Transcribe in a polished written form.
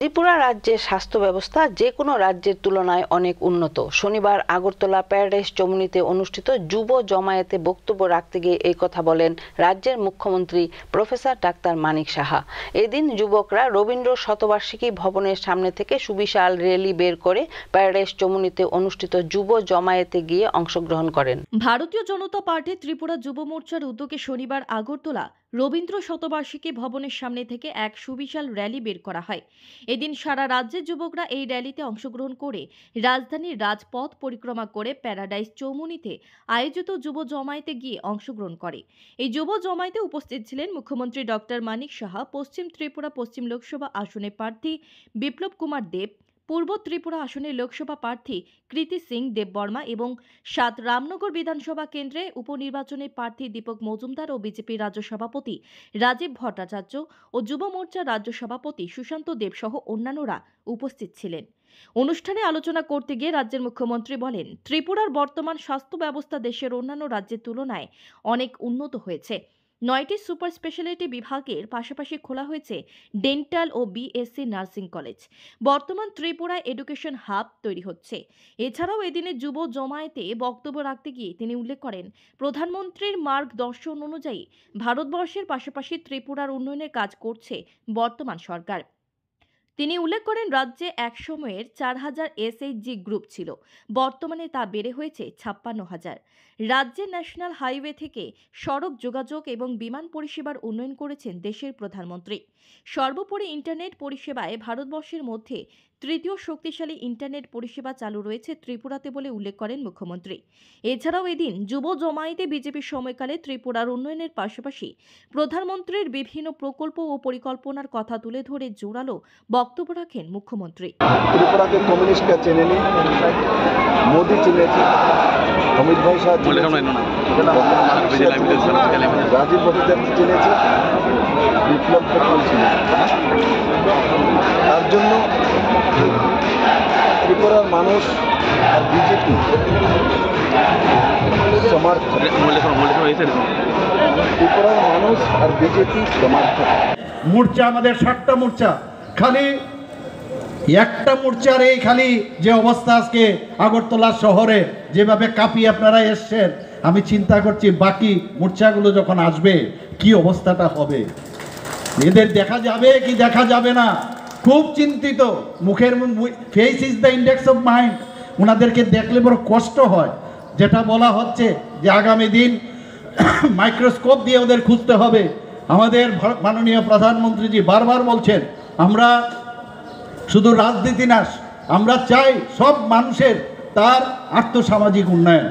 ত্রিপুরা রাজ্যের স্বাস্থ্য ব্যবস্থা যে কোনো রাজ্যের তুলনায় অনেক উন্নত। শনিবার আগরতলা প্যারাডাইস চমুনিতে অনুষ্ঠিত যুব জমায়েতে বক্তব্য রাখতে গিয়ে এই কথা বলেন রাজ্যের মুখ্যমন্ত্রী প্রফেসর ডাক্তার মানিক সাহা। এদিন যুবকরা রবীন্দ্র শতবার্ষিকী ভবনের সামনে থেকে সুবিশাল র্যালি বের করে প্যারাডাইস চমুনিতে অনুষ্ঠিত যুব জমায়েতে গিয়ে অংশগ্রহণ করেন। ভারতীয় জনতা পার্টি ত্রিপুরা যুব মোর্চার উদ্যোগে শনিবার আগরতলা রবীন্দ্র শতবার্ষিকী ভবনের সামনে থেকে এক সুবিশাল র্যালি বের করা হয়। এদিন সারা রাজ্যের যুবকরা এই র্যালিতে অংশগ্রহণ করে রাজধানীর রাজপথ পরিক্রমা করে প্যারাডাইস চৌমুনিতে আয়োজিত যুব জমায়েতে গিয়ে অংশগ্রহণ করে। এই যুব জমায়েতে উপস্থিত ছিলেন মুখ্যমন্ত্রী ডক্টর মানিক সাহা, পশ্চিম ত্রিপুরা পশ্চিম লোকসভা আসনের প্রার্থী বিপ্লব কুমার দেব, পূর্ব ত্রিপুরা আসনের লোকসভা প্রার্থী কৃতি সিং দেববর্মা এবং ৭ রামনগর বিধানসভা কেন্দ্রে উপনির্বাচনে প্রার্থী দীপক মজুমদার ও বিজেপি রাজ্য সভাপতি রাজীব ভট্টাচার্য ও যুব মোর্চার রাজ্য সভাপতি সুশান্ত দেব সহ অন্যান্যরা উপস্থিত ছিলেন। অনুষ্ঠানে আলোচনা করতে গিয়ে রাজ্যের মুখ্যমন্ত্রী বলেন, ত্রিপুরার বর্তমান স্বাস্থ্য ব্যবস্থা দেশের অন্যান্য রাজ্যের তুলনায় অনেক উন্নত হয়েছে। ৯টি সুপার স্পেশালিটি বিভাগের পাশাপাশি খোলা হয়েছে ডেন্টাল ও বিএসসি নার্সিং কলেজ। বর্তমান ত্রিপুরায় এডুকেশন হাব তৈরি হচ্ছে। এছাড়াও এদিনে যুব জমায়েতে বক্তব্য রাখতে গিয়ে তিনি উল্লেখ করেন, প্রধানমন্ত্রীর মার্গদর্শন অনুযায়ী ভারতবর্ষের পাশাপাশি ত্রিপুরার উন্নয়নের কাজ করছে বর্তমান সরকার। তিনি উল্লেখ করেন, রাজ্যে একসময়ের ৪,০০০ এসএইচজি গ্রুপ ছিল, বর্তমানে তা বেড়ে হয়েছে ৫৬,০০০। রাজ্যের ন্যাশনাল হাইওয়ে থেকে সড়ক যোগাযোগ এবং বিমান পরিষেবার উন্নয়ন করেছেন দেশের প্রধানমন্ত্রী। সর্বোপরি ইন্টারনেট পরিষেবায় ভারতবর্ষের মধ্যে তৃতীয় শক্তিশালী ইন্টারনেট পরিষেবা চালু রয়েছে ত্রিপুরাতে বলে উল্লেখ করেন মুখ্যমন্ত্রী। এছাড়াও এদিন যুব জমায়েতে বিজেপির সময়কালে ত্রিপুরার উন্নয়নের পাশাপাশি প্রধানমন্ত্রীর বিভিন্ন প্রকল্প ও পরিকল্পনার কথা তুলে ধরে জোরালো বক্তব্য রাখেন মুখ্যমন্ত্রী। ত্রিপুরাকে কমিউনিস্টরা চেনেনি, মোদি চিনেছে, অমিত ভাই শাহ রাজীব ভট্টাচার্য চিনেছে, বিপ্লব কুমার চিনেছে। তার জন্য ত্রিপুরার মানুষ আর বিজেপি সমর্থক, ত্রিপুরার মানুষ আর বিজেপি সমর্থক। মোর্চা আমাদের 7টা মোর্চা, খালি একটা মোর্চার এই খালি যে অবস্থা আজকে আগরতলা শহরে যেভাবে কাঁপিয়ে আপনারা এসছেন, আমি চিন্তা করছি বাকি মোর্চাগুলো যখন আসবে কি অবস্থাটা হবে। এদের দেখা যাবে কি দেখা যাবে না, খুব চিন্তিত। মুখের face is the index of mind. ওনাদেরকে দেখলে বড় কষ্ট হয়। যেটা বলা হচ্ছে যে আগামী দিন মাইক্রোস্কোপ দিয়ে ওদের খুঁজতে হবে। আমাদের মাননীয় প্রধানমন্ত্রীজি বারবার বলছেন, আমরা শুধু রাজনীতি না, আমরা চাই সব মানুষের তার আর্থসামাজিক উন্নয়ন।